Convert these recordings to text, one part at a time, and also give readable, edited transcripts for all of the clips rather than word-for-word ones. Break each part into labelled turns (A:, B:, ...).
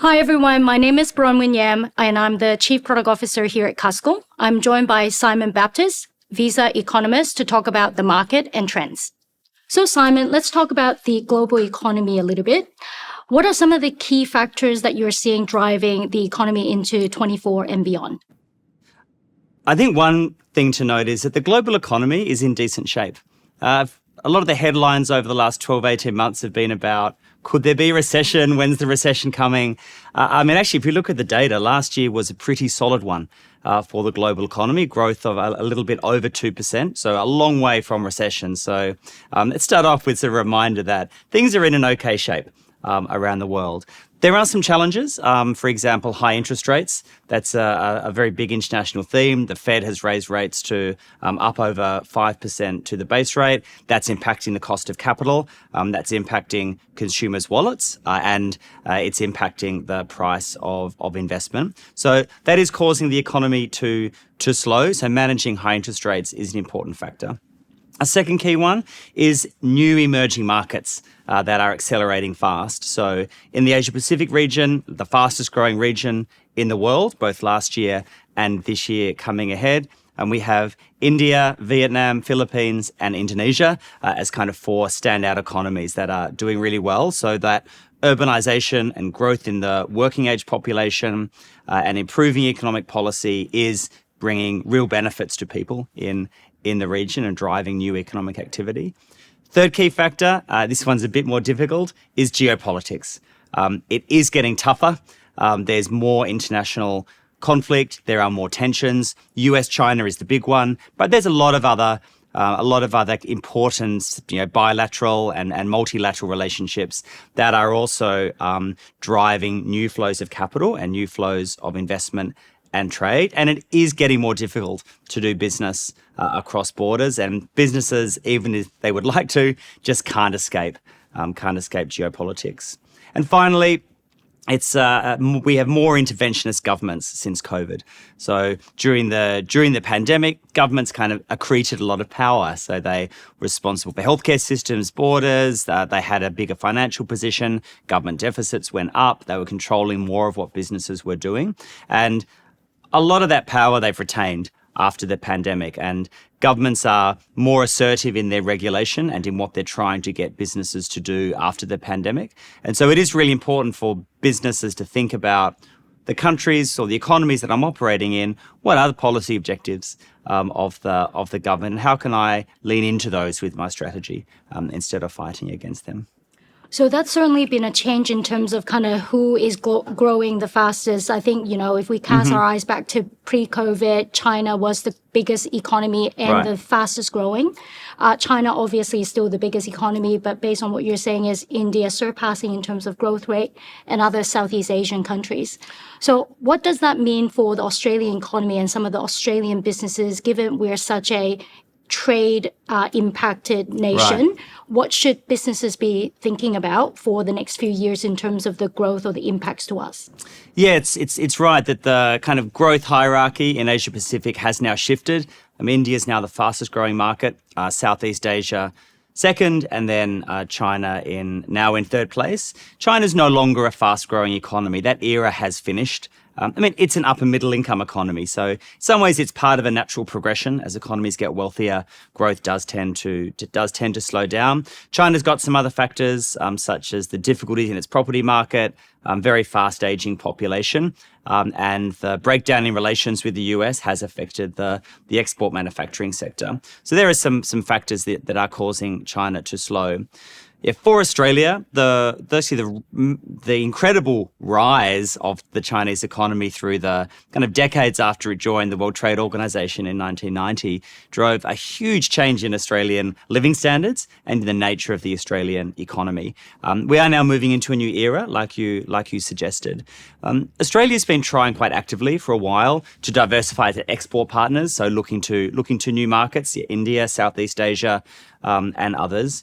A: Hi, everyone. My name is Bronwyn Yam, and I'm the Chief Product Officer here at Cuscal. I'm joined by Simon Baptist, Visa Economist, to talk about the market and trends. So, Simon, let's talk about the global economy a little bit. What are some of the key factors that you're seeing driving the economy into 24 and beyond?
B: I think one thing to note is that the global economy is in decent shape. A lot of the headlines over the last 12, 18 months have been about, could there be a recession? When's the recession coming? Actually, if you look at the data, last year was a pretty solid one for the global economy, growth of a little bit over 2%, so a long way from recession. So let's start off with a reminder that things are in an okay shape around the world. There are some challenges. For example, high interest rates. That's a very big international theme. The Fed has raised rates to up over 5% to the base rate. That's impacting the cost of capital. That's impacting consumers' wallets, and it's impacting the price of investment. So that is causing the economy to slow. So managing high interest rates is an important factor. A second key one is new emerging markets that are accelerating fast. So in the Asia-Pacific region, the fastest growing region in the world, both last year and this year coming ahead. And we have India, Vietnam, Philippines, and Indonesia as kind of four standout economies that are doing really well. So that urbanization and growth in the working age population and improving economic policy is bringing real benefits to people in the region and driving new economic activity. Third key factor, this one's a bit more difficult, is geopolitics. It is getting tougher. There's more international conflict. There are more tensions. US-China is the big one, but there's a lot of other important, bilateral and multilateral relationships that are also driving new flows of capital and new flows of investment and trade. And it is getting more difficult to do business across borders, and businesses, even if they would like to, just can't escape geopolitics. And finally, we have more interventionist governments since COVID. So during the pandemic, governments kind of accreted a lot of power. So they were responsible for healthcare systems, borders. They had a bigger financial position. Government deficits went up. They were controlling more of what businesses were doing, and a lot of that power they've retained after the pandemic, and governments are more assertive in their regulation and in what they're trying to get businesses to do after the pandemic. And so it is really important for businesses to think about the countries or the economies that I'm operating in. What are the policy objectives of the government, and how can I lean into those with my strategy instead of fighting against them?
A: So that's certainly been a change in terms of kind of who is growing the fastest. I think, if we cast our eyes back to pre-COVID, China was the biggest economy and the fastest growing. China obviously is still the biggest economy, but based on what you're saying is India surpassing in terms of growth rate and other Southeast Asian countries. So what does that mean for the Australian economy and some of the Australian businesses, given we're such a trade impacted nation?
B: Right.
A: What should businesses be thinking about for the next few years in terms of the growth or the impacts to us?
B: Yeah, it's right that the kind of growth hierarchy in Asia Pacific has now shifted. India is now the fastest growing market, Southeast Asia second, and then China now in third place. China's no longer a fast growing economy. That era has finished. It's an upper middle income economy. So in some ways it's part of a natural progression. As economies get wealthier, growth does tend to slow down. China's got some other factors, such as the difficulties in its property market, very fast aging population, and the breakdown in relations with the US has affected the export manufacturing sector. So there are some factors that are causing China to slow. Yeah, for Australia, the incredible rise of the Chinese economy through the kind of decades after it joined the World Trade Organization in 1990 drove a huge change in Australian living standards and in the nature of the Australian economy. We are now moving into a new era, like you suggested. Australia's been trying quite actively for a while to diversify its export partners, so looking to new markets, India, Southeast Asia, and others.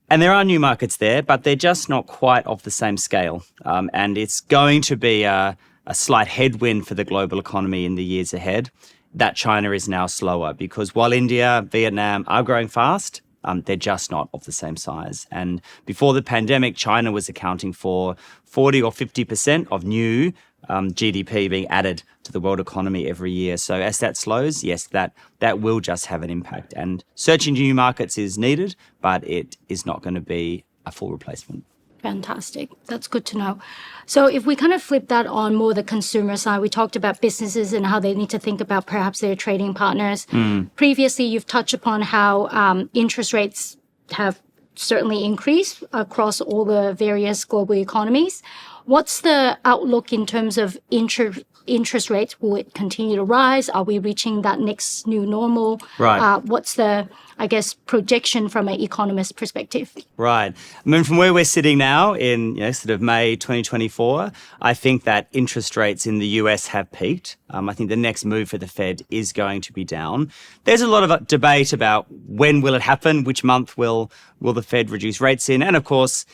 B: And there are new markets there, but they're just not quite of the same scale. And it's going to be a slight headwind for the global economy in the years ahead that China is now slower, because while India, Vietnam are growing fast, they're just not of the same size. And before the pandemic, China was accounting for 40 or 50% of new GDP being added to the world economy every year. So as that slows, yes, that will just have an impact. And searching new markets is needed, but it is not going to be a full replacement.
A: Fantastic. That's good to know. So if we kind of flip that on more the consumer side, we talked about businesses and how they need to think about perhaps their trading partners. Previously, you've touched upon how interest rates have certainly increased across all the various global economies. What's the outlook in terms of interest rates? Will it continue to rise? Are we reaching that next new normal?
B: Right.
A: What's the, I guess, projection from an economist perspective?
B: Right. I mean, from where we're sitting now in sort of May 2024, I think that interest rates in the US have peaked. I think the next move for the Fed is going to be down. There's a lot of debate about when will it happen, which month will the Fed reduce rates in, and of course,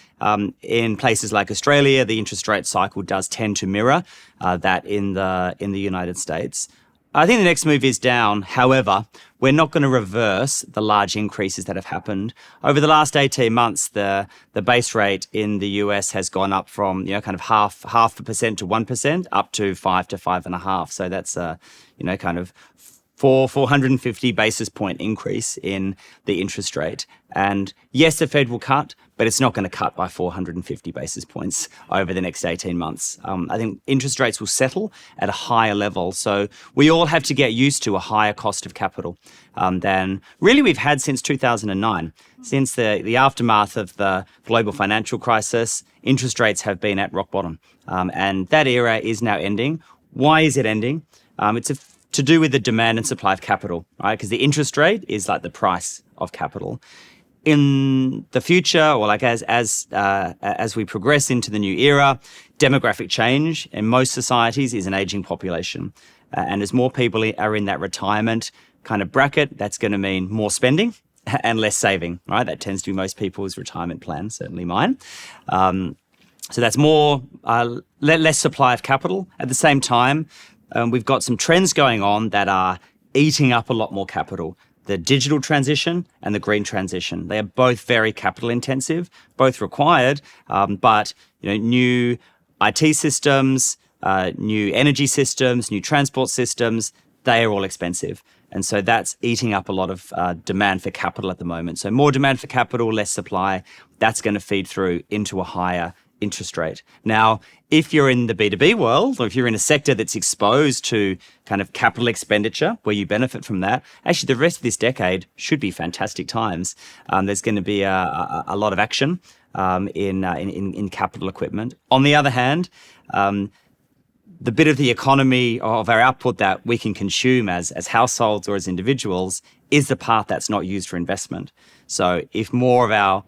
B: in places like Australia, the interest rate cycle does tend to mirror that in the United States. I think the next move is down. However, we're not going to reverse the large increases that have happened. Over the last 18 months, the base rate in the US has gone up from, kind of half a percent to 1% up to 5 to 5.5. So that's kind of 450 basis point increase in the interest rate. And yes, the Fed will cut, but it's not going to cut by 450 basis points over the next 18 months. I think interest rates will settle at a higher level. So we all have to get used to a higher cost of capital than really we've had since 2009. Since the aftermath of the global financial crisis, interest rates have been at rock bottom. And that era is now ending. Why is it ending? It's to do with the demand and supply of capital, right? Because the interest rate is like the price of capital. In the future, or like as we progress into the new era, demographic change in most societies is an aging population. And as more people are in that retirement kind of bracket, that's going to mean more spending and less saving, right? That tends to be most people's retirement plan, certainly mine. So that's more, less supply of capital. At the same time, we've got some trends going on that are eating up a lot more capital. The digital transition and the green transition. They are both very capital intensive, both required, but new IT systems, new energy systems, new transport systems, they are all expensive. And so that's eating up a lot of demand for capital at the moment. So more demand for capital, less supply, that's going to feed through into a higher interest rate. Now, if you're in the B2B world, or if you're in a sector that's exposed to kind of capital expenditure where you benefit from that, actually the rest of this decade should be fantastic times. There's going to be a lot of action in capital equipment. On the other hand, the bit of the economy of our output that we can consume as households or as individuals is the part that's not used for investment. So if more of our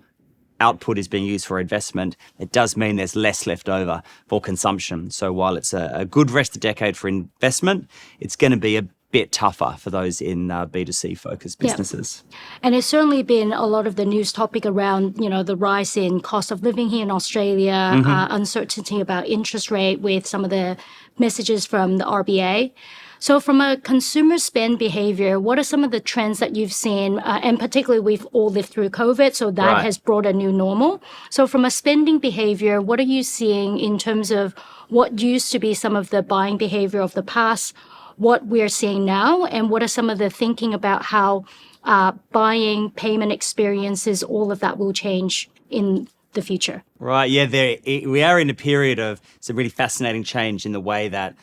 B: output is being used for investment, it does mean there's less left over for consumption. So while it's a good rest of the decade for investment, it's going to be a bit tougher for those in B2C focused businesses.
A: Yeah. And it's certainly been a lot of the news topic around, the rise in cost of living here in Australia, uncertainty about interest rate with some of the messages from the RBA. So from a consumer spend behavior, what are some of the trends that you've seen? And particularly we've all lived through COVID, so that has brought a new normal. So from a spending behavior, what are you seeing in terms of what used to be some of the buying behavior of the past, what we're seeing now, and what are some of the thinking about how buying, payment experiences, all of that will change in the future?
B: Right, yeah, we are in a period of some really fascinating change in the way that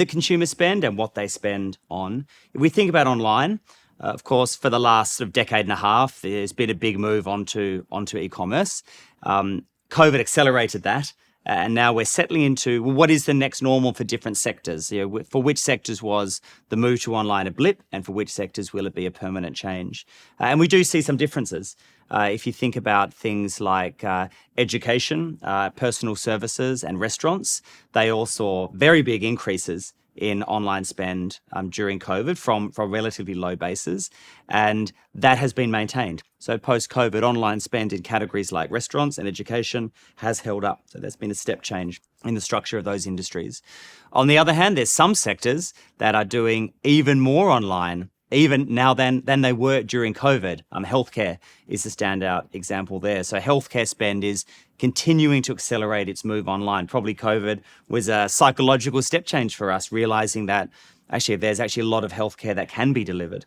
B: consumers spend and what they spend on. If we think about online, of course, for the last sort of decade and a half, there's been a big move onto e-commerce. COVID accelerated that. And now we're settling into, what is the next normal for different sectors? For which sectors was the move to online a blip, and for which sectors will it be a permanent change? And we do see some differences. If you think about things like education, personal services, and restaurants, they all saw very big increases in online spend during COVID from relatively low bases, and that has been maintained. So post-COVID, online spend in categories like restaurants and education has held up. So there's been a step change in the structure of those industries. On the other hand, there's some sectors that are doing even more online even now than they were during COVID. Healthcare is the standout example there. So healthcare spend is continuing to accelerate its move online. Probably COVID was a psychological step change for us, realizing that actually there's actually a lot of healthcare that can be delivered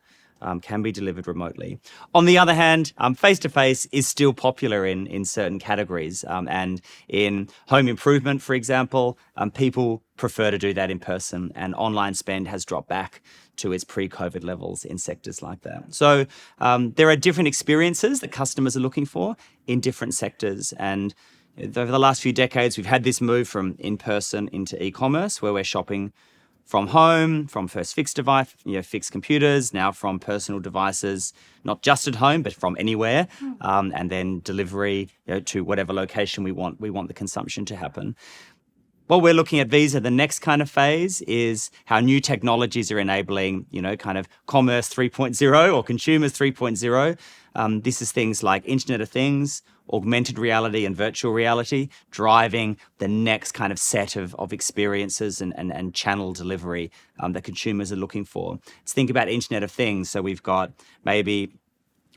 B: remotely. On the other hand, face-to-face is still popular in certain categories. And in home improvement, for example, people prefer to do that in person, and online spend has dropped back to its pre-COVID levels in sectors like that. So there are different experiences that customers are looking for in different sectors. And over the last few decades, we've had this move from in-person into e-commerce, where we're shopping from home, from first fixed device, fixed computers, now from personal devices, not just at home, but from anywhere, and then delivery to whatever location we want the consumption to happen. What we're looking at Visa, the next kind of phase is how new technologies are enabling, kind of commerce 3.0 or consumers 3.0. This is things like Internet of Things, augmented reality and virtual reality, driving the next kind of set of experiences and channel delivery that consumers are looking for. Let's think about Internet of Things. So we've got maybe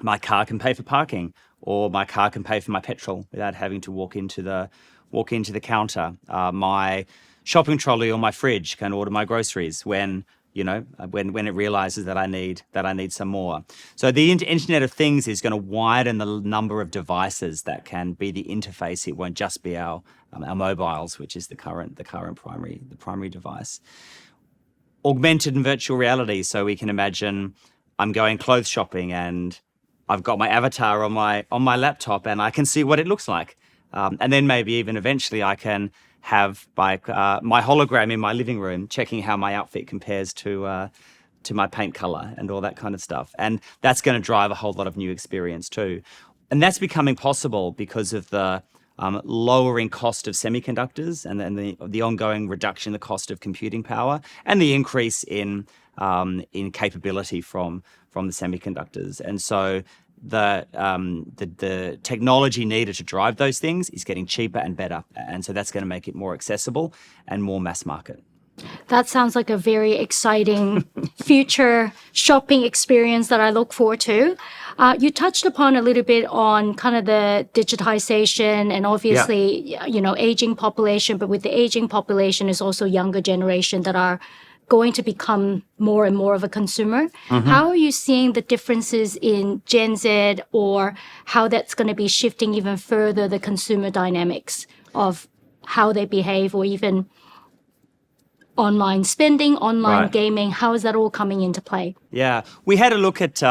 B: my car can pay for parking, or my car can pay for my petrol without having to walk into the counter. My shopping trolley or my fridge can order my groceries when it realizes that I need some more. So the Internet of Things is going to widen the number of devices that can be the interface. It won't just be our mobiles, which is the current primary device. Augmented and virtual reality. So we can imagine I'm going clothes shopping and I've got my avatar on my laptop and I can see what it looks like. And then maybe even eventually I can have my hologram in my living room checking how my outfit compares to my paint color and all that kind of stuff. And that's going to drive a whole lot of new experience too. And that's becoming possible because of the lowering cost of semiconductors and then the ongoing reduction in the cost of computing power and the increase in capability from the semiconductors. And so the technology needed to drive those things is getting cheaper and better. And so that's going to make it more accessible and more mass market.
A: That sounds like a very exciting future shopping experience that I look forward to. You touched upon a little bit on kind of the digitization and obviously, aging population, but with the aging population is also younger generation that are going to become more and more of a consumer. Mm-hmm. How are you seeing the differences in Gen Z, or how that's going to be shifting even further the consumer dynamics of how they behave, or even online spending, online gaming? How is that all coming into play?
B: Yeah, we had a look at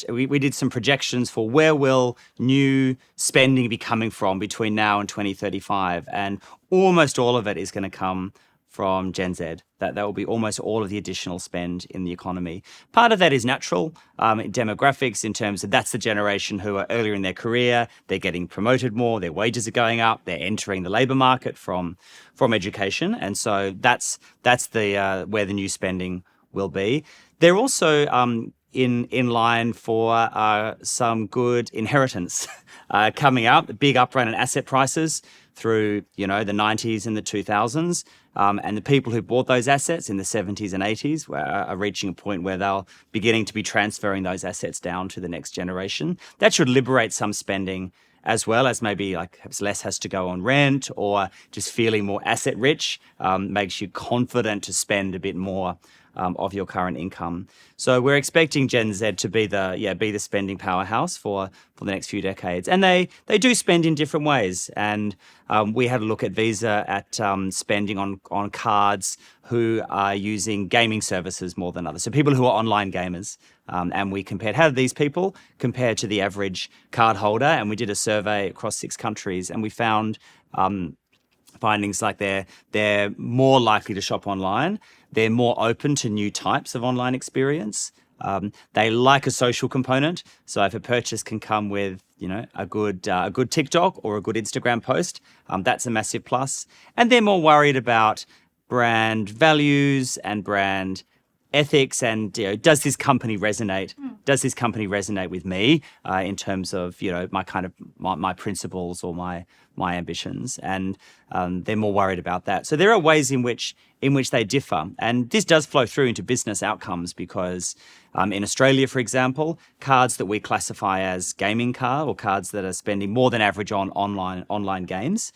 B: we did some projections for where will new spending be coming from between now and 2035, and almost all of it is going to come from Gen Z. That will be almost all of the additional spend in the economy. Part of that is natural demographics, in terms of that's the generation who are earlier in their career, they're getting promoted more, their wages are going up, they're entering the labour market from education, and so that's the where the new spending will be. They're also in line for some good inheritance coming up, the big uprun in asset prices through the 90s and the 2000s. And the people who bought those assets in the 70s and 80s are reaching a point where they'll beginning to be transferring those assets down to the next generation. That should liberate some spending, as well as maybe like less has to go on rent, or just feeling more asset rich makes you confident to spend a bit more of your current income. So we're expecting Gen Z to be the spending powerhouse for the next few decades. And they do spend in different ways. And we had a look at Visa at spending on cards who are using gaming services more than others. So people who are online gamers. And we compared how do these people compare to the average card holder. And we did a survey across 6 countries, and we found findings like they're more likely to shop online. They're more open to new types of online experience. They like a social component. So if a purchase can come with, a good TikTok or a good Instagram post, that's a massive plus. And they're more worried about brand values and brand ethics, and does this company resonate does this company resonate with me in terms of, my principles or my ambitions? And they're more worried about that. So there are ways in which they differ. And this does flow through into business outcomes because in Australia, for example, cards that we classify as gaming card or cards that are spending more than average on online games,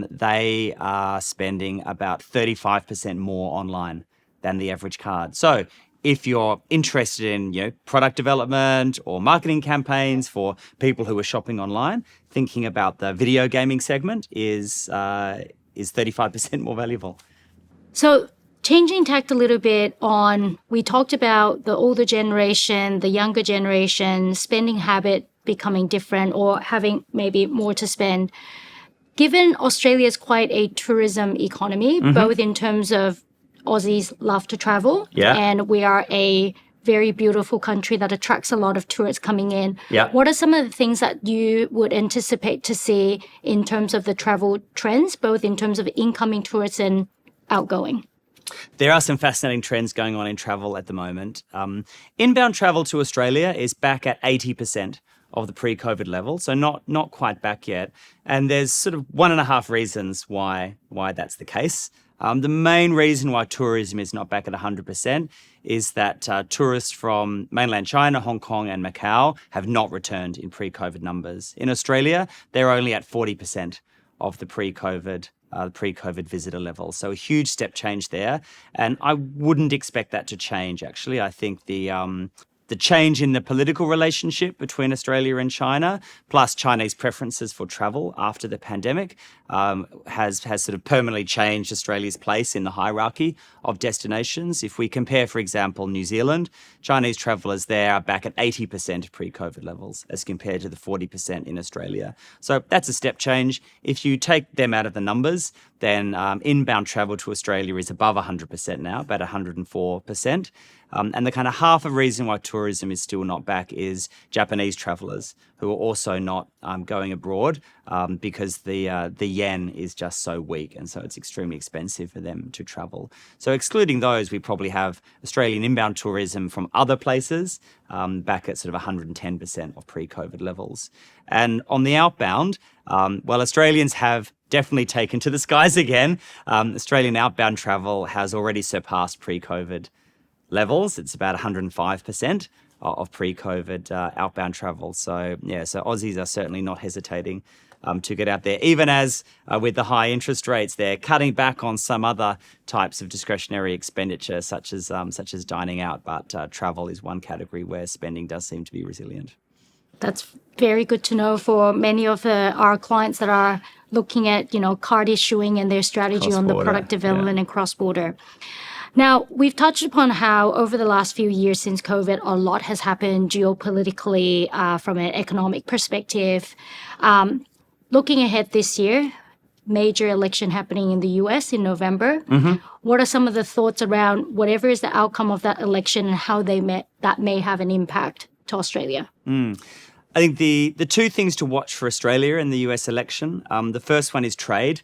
B: they are spending about 35% more online than the average card. So if you're interested in product development or marketing campaigns for people who are shopping online, thinking about the video gaming segment is 35% more valuable.
A: So changing tact a little bit we talked about the older generation, the younger generation, spending habit becoming different or having maybe more to spend. Given Australia is quite a tourism economy, both in terms of Aussies love to travel, and we are a very beautiful country that attracts a lot of tourists coming in. What are some of the things that you would anticipate to see in terms of the travel trends, both in terms of incoming tourists and outgoing?
B: There are some fascinating trends going on in travel at the moment. Inbound travel to Australia is back at 80% of the pre-COVID level, so not quite back yet. And there's sort of 1.5 reasons why that's the case. The main reason why tourism is not back at 100% is that tourists from mainland China, Hong Kong and Macau have not returned in pre-COVID numbers. In Australia, they're only at 40% of the pre-COVID visitor level. So a huge step change there. And I wouldn't expect that to change, actually. I think the change in the political relationship between Australia and China, plus Chinese preferences for travel after the pandemic, has sort of permanently changed Australia's place in the hierarchy of destinations. If we compare, for example, New Zealand, Chinese travellers there are back at 80% of pre-COVID levels as compared to the 40% in Australia. So that's a step change. If you take them out of the numbers, then inbound travel to Australia is above 100% now, about 104%. And the kind of half a reason why tourism is still not back is Japanese travellers who are also not going abroad because the yen is just so weak, and so it's extremely expensive for them to travel. So excluding those, we probably have Australian inbound tourism from other places back at sort of 110% of pre-COVID levels. And on the outbound, Australians have definitely taken to the skies again. Australian outbound travel has already surpassed pre-COVID levels. It's about 105% of pre-COVID outbound travel. So Aussies are certainly not hesitating to get out there, even as with the high interest rates, they're cutting back on some other types of discretionary expenditure, such as dining out. But travel is one category where spending does seem to be resilient.
A: That's very good to know for many of our clients that are looking at, card issuing and their strategy on the product development and cross-border. Now, we've touched upon how over the last few years since COVID, a lot has happened geopolitically from an economic perspective. Looking ahead this year, major election happening in the US in November. What are some of the thoughts around whatever is the outcome of that election and how that may have an impact to Australia?
B: I think the two things to watch for Australia in the US election, the first one is trade.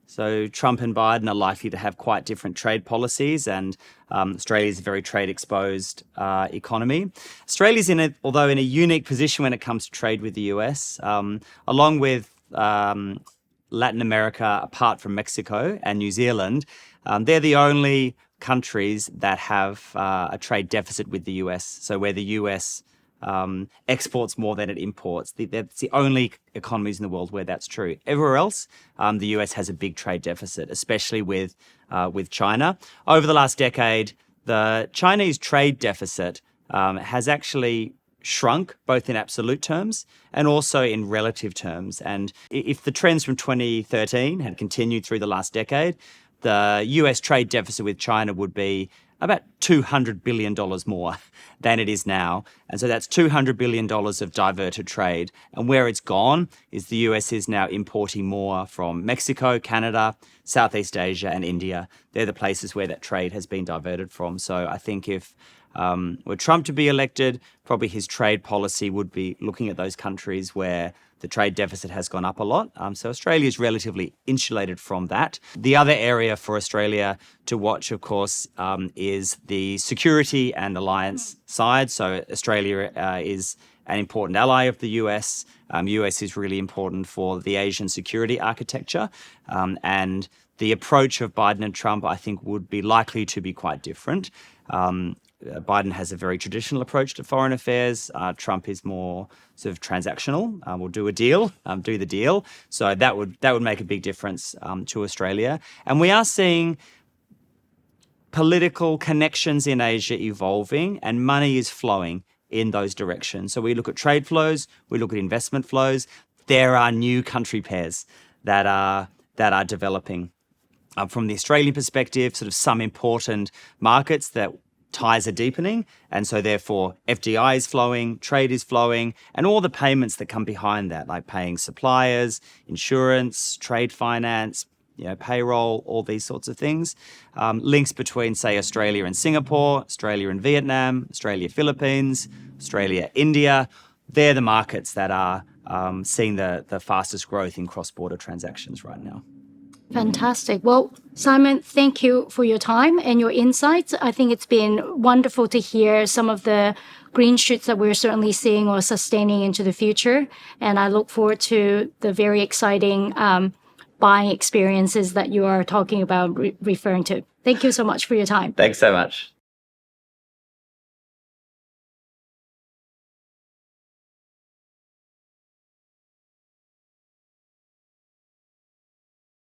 B: So Trump and Biden are likely to have quite different trade policies, and Australia is a very trade-exposed economy. Australia's although in a unique position when it comes to trade with the US, along with Latin America, apart from Mexico and New Zealand, they're the only countries that have a trade deficit with the US. So where the US exports more than it imports. That's the only economies in the world where that's true. Everywhere else, the US has a big trade deficit, especially with China. Over the last decade, the Chinese trade deficit has actually shrunk both in absolute terms and also in relative terms. And if the trends from 2013 had continued through the last decade, the US trade deficit with China would be about $200 billion more than it is now. And so that's $200 billion of diverted trade. And where it's gone is the US is now importing more from Mexico, Canada, Southeast Asia, and India. They're the places where that trade has been diverted from. So I think if were Trump to be elected, probably his trade policy would be looking at those countries where the trade deficit has gone up a lot. So Australia is relatively insulated from that. The other area for Australia to watch, of course, is the security and alliance side. So Australia is an important ally of the US. US is really important for the Asian security architecture. And the approach of Biden and Trump, I think, would be likely to be quite different. Biden has a very traditional approach to foreign affairs. Trump is more sort of transactional. We'll do a deal, do the deal. So that would make a big difference to Australia. And we are seeing political connections in Asia evolving, and money is flowing in those directions. So we look at trade flows, we look at investment flows. There are new country pairs that are developing. From the Australian perspective, sort of some important markets that ties are deepening, and so therefore FDI is flowing, trade is flowing, and all the payments that come behind that, like paying suppliers, insurance, trade finance, payroll, all these sorts of things. Links between, say, Australia and Singapore, Australia and Vietnam, Australia, Philippines, Australia, India. They're the markets that are seeing the fastest growth in cross-border transactions right now.
A: Fantastic. Well, Simon, thank you for your time and your insights. I think it's been wonderful to hear some of the green shoots that we're certainly seeing or sustaining into the future. And I look forward to the very exciting buying experiences that you are talking about, referring to. Thank you so much for your time.
B: Thanks so much.